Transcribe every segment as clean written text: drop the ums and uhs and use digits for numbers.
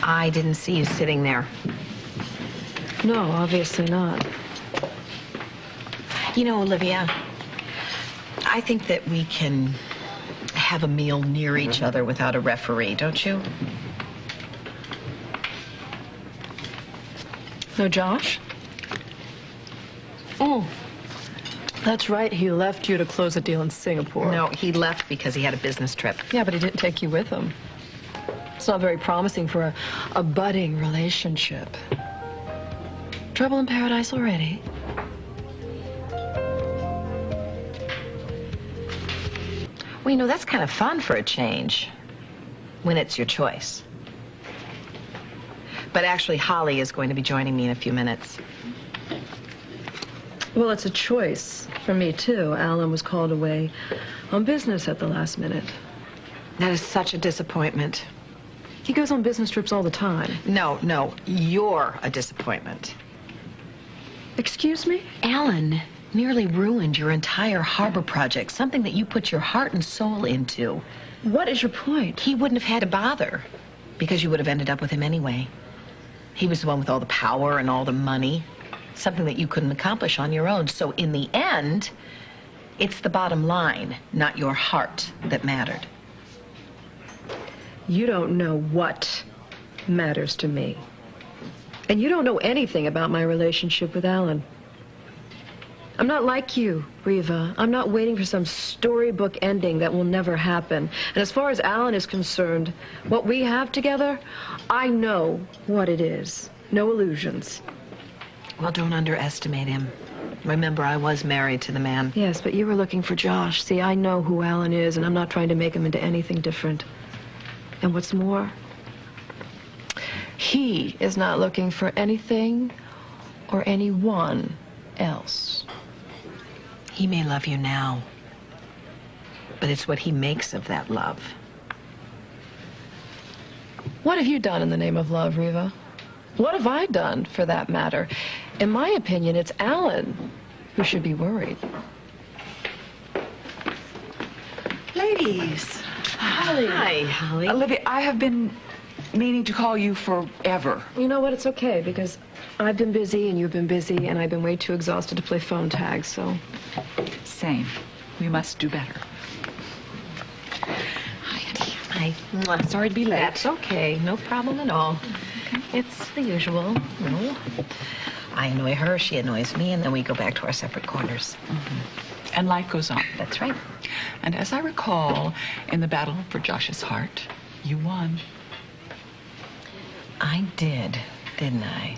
I didn't see you sitting there. No, obviously not. You know, Olivia, I think that we can have a meal near each other without a referee, don't you? No, Josh? Oh, that's right. He left you to close a deal in Singapore. No, he left because he had a business trip. Yeah, but he didn't take you with him. It's not very promising for a budding relationship. Trouble in paradise already. Well, you know, that's kind of fun for a change, when it's your choice. But actually, Holly is going to be joining me in a few minutes. Well, it's a choice for me, too. Alan was called away on business at the last minute. That is such a disappointment. He goes on business trips all the time. No, you're a disappointment. Excuse me? Alan nearly ruined your entire harbor project, something that you put your heart and soul into. What is your point? He wouldn't have had to bother, because you would have ended up with him anyway. He was the one with all the power and all the money, something that you couldn't accomplish on your own. So in the end, it's the bottom line, not your heart, that mattered. You don't know what matters to me. And you don't know anything about my relationship with Alan. I'm not like you, Reva. I'm not waiting for some storybook ending that will never happen. And as far as Alan is concerned, what we have together, I know what it is. No illusions. Well, don't underestimate him. Remember, I was married to the man. Yes, but you were looking for Josh. See, I know who Alan is, and I'm not trying to make him into anything different. And what's more, he is not looking for anything or anyone else. He may love you now, but it's what he makes of that love. What have you done in the name of love, Reva? What have I done, for that matter? In my opinion, it's Alan who should be worried. Ladies. Holly. Hi, Holly. Olivia, I have been meaning to call you forever. You know what? It's okay, because I've been busy and you've been busy, and I've been way too exhausted to play phone tag, so... Same. We must do better. Hi, honey. Hi. Mwah. Sorry to be late. That's okay. No problem at all. Okay. It's the usual. No. I annoy her, she annoys me, and then we go back to our separate corners. Mm-hmm. And life goes on. That's right. And as I recall, in the battle for Josh's heart, you won. I did, didn't I?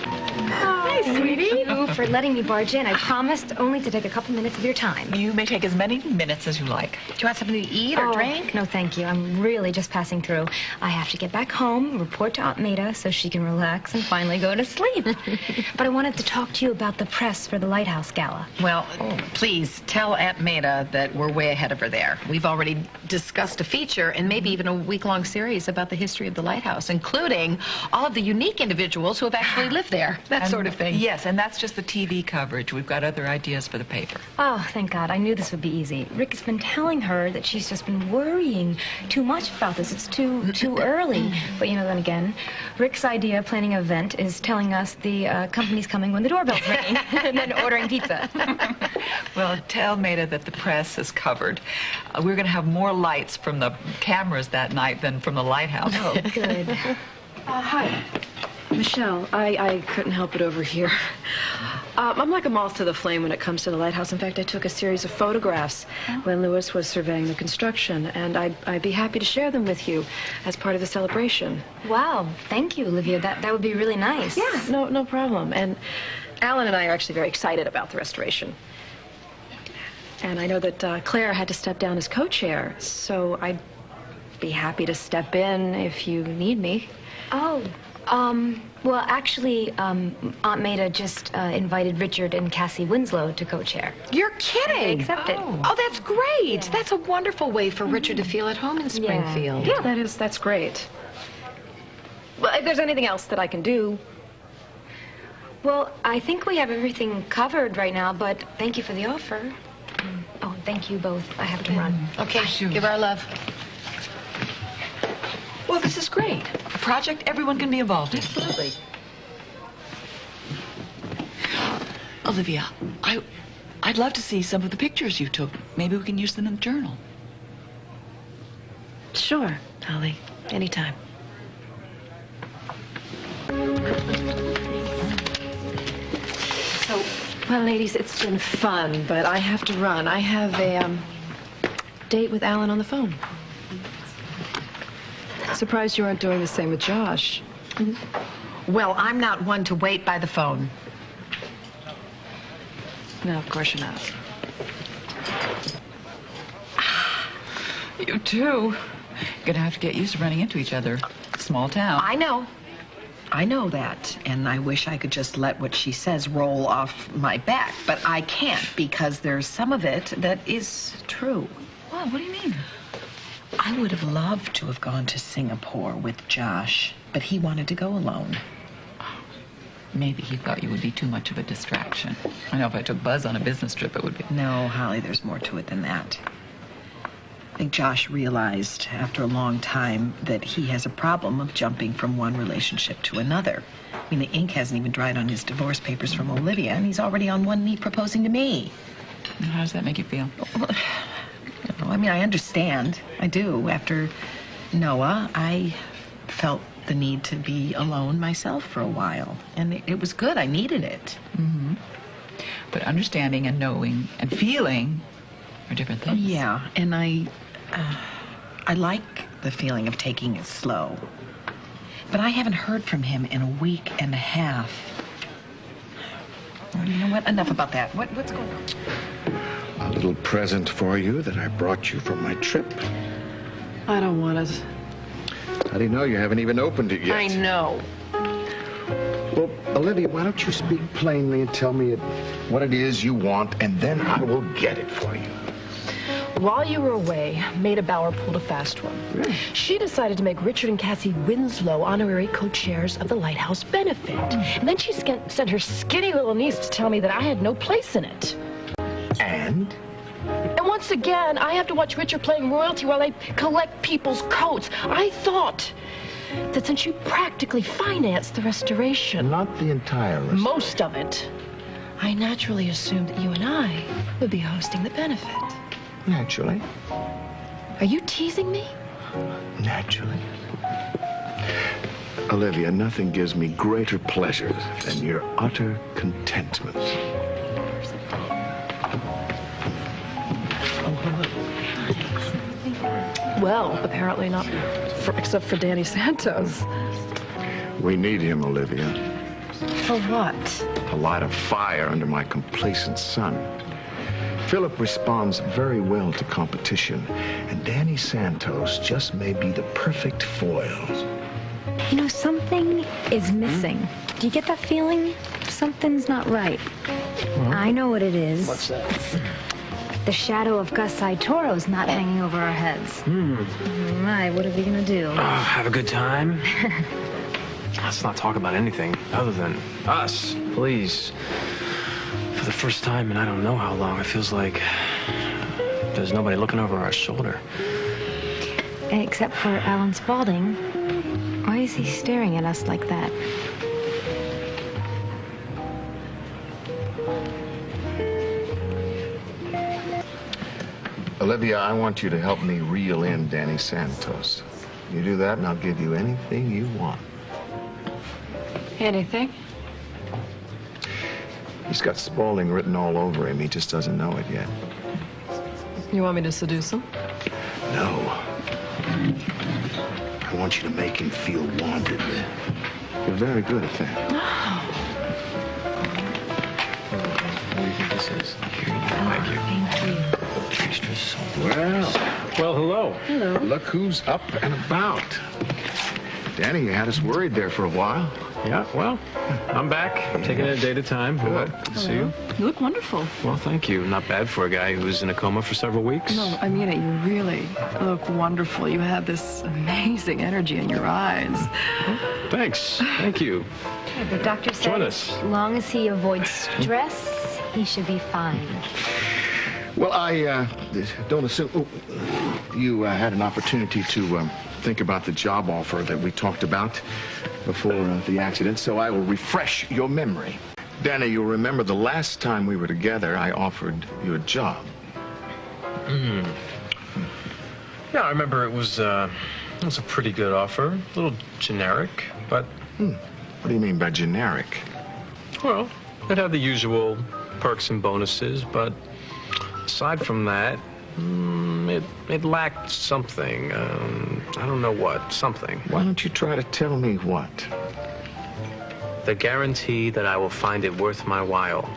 Hi, sweetie. Thank you for letting me barge in. I promised only to take a couple minutes of your time. You may take as many minutes as you like. Do you want something to eat or drink? No, thank you. I'm really just passing through. I have to get back home, report to Aunt Maida so she can relax and finally go to sleep. But I wanted to talk to you about the press for the Lighthouse Gala. Well, please tell Aunt Maida that we're way ahead of her there. We've already discussed a feature and maybe even a week-long series about the history of the lighthouse, including all of the unique individuals who have actually lived there. That sort of thing. Yes, and that's just the TV coverage. We've got other ideas for the paper. Oh, thank God. I knew this would be easy. Rick has been telling her that she's just been worrying too much about this. It's too early. But, you know, then again, Rick's idea of planning an event is telling us the company's coming when the doorbell's ringing and then ordering pizza. Well, tell Maida that the press is covered. We're going to have more lights from the cameras that night than from the lighthouse. Oh, good. Hi. Michelle, I couldn't help it over here. I'm like a moth to the flame when it comes to the lighthouse. In fact, I took a series of photographs when Lewis was surveying the construction, and I'd be happy to share them with you as part of the celebration. Wow, thank you, Olivia. That would be really nice. Yeah, no problem. And Alan and I are actually very excited about the restoration. And I know that Claire had to step down as co-chair, so I'd be happy to step in if you need me. Oh, well, actually, Aunt Maida just invited Richard and Cassie Winslow to co-chair. You're kidding! They accepted. Oh, that's great. Yeah. That's a wonderful way for Richard to feel at home in Springfield. Yeah, that's great. Well, if there's anything else that I can do... Well, I think we have everything covered right now, but thank you for the offer. Oh, thank you both. I have to run. Okay, give our love. Well, this is great. A project everyone can be involved in. Absolutely. Olivia, I'd love to see some of the pictures you took. Maybe we can use them in the journal. Sure, Holly. Anytime. So, well, ladies, it's been fun, but I have to run. I have a date with Alan on the phone. Surprised you aren't doing the same with Josh. Well, I'm not one to wait by the phone. No, of course you're not. You too. Gonna have to get used to running into each other. Small town. I know. I know that, and I wish I could just let what she says roll off my back, but I can't because there's some of it that is true. What do you mean? I would have loved to have gone to Singapore with Josh, but he wanted to go alone. Maybe he thought you would be too much of a distraction. I know if I took Buzz on a business trip, it would be. No, Holly, there's more to it than that. I think Josh realized after a long time that he has a problem of jumping from one relationship to another. I mean, the ink hasn't even dried on his divorce papers from Olivia, and he's already on one knee proposing to me. How does that make you feel? I mean, I understand. I do. After Noah, I felt the need to be alone myself for a while, and it was good. I needed it. Mm-hmm. But understanding and knowing and feeling are different things. Yeah, and I like the feeling of taking it slow. But I haven't heard from him in a week and a half. Well, you know what? Enough about that. What's going on? A little present for you that I brought you from my trip. I don't want it. How do you know you haven't even opened it yet? I know. Well, Olivia, why don't you speak plainly and tell me what it is you want, and then I will get it for you. While you were away, Maida Bauer pulled a fast one. Really? She decided to make Richard and Cassie Winslow honorary co-chairs of the Lighthouse benefit. And then she sent her skinny little niece to tell me that I had no place in it. And? And once again, I have to watch Richard playing royalty while I collect people's coats. I thought that since you practically financed the restoration, Not the entire restoration. most of it, I naturally assumed that you and I would be hosting the benefit. Naturally. Are you teasing me? Naturally. Olivia, nothing gives me greater pleasure than your utter contentment. Well, apparently not, except for Danny Santos. We need him, Olivia, For what? to light a fire under my complacent son. Philip responds very well to competition, and Danny Santos just may be the perfect foil. You know, something is missing. Do you get that feeling? Something's not right. I know what it is. What's that? The shadow of Gus Toro's not hanging over our heads. My, what are we gonna do? Have a good time. Let's not talk about anything other than us, please. For the first time in I don't know how long, it feels like there's nobody looking over our shoulder. Except for Alan Spaulding. Why is he staring at us like that? Olivia, I want you to help me reel in Danny Santos. You do that, and I'll give you anything you want. Anything? He's got Spaulding written all over him. He just doesn't know it yet. You want me to seduce him? No. I want you to make him feel wanted. You're very good at that. What do you think this is? Here you go. Thank you. Extra salt. Well, hello. Hello. Look who's up and about. Danny, you had us worried there for a while. Yeah, well, I'm back. I'm taking it a day at a time. Good. Good to see you. You look wonderful. Well, thank you. Not bad for a guy who was in a coma for several weeks. No, I mean it. You really look wonderful. You have this amazing energy in your eyes. Thanks. Thank you. The doctor said Join us. as long as he avoids stress, he should be fine. Well, I don't assume you had an opportunity to think about the job offer that we talked about before the accident, so I will refresh your memory. Danny, you'll remember the last time we were together, I offered you a job. Yeah, I remember it was a pretty good offer. A little generic, but... What do you mean by generic? Well, it had the usual perks and bonuses, but aside from that, it lacked something. I don't know what, something. Why don't you try to tell me what? The guarantee that I will find it worth my while.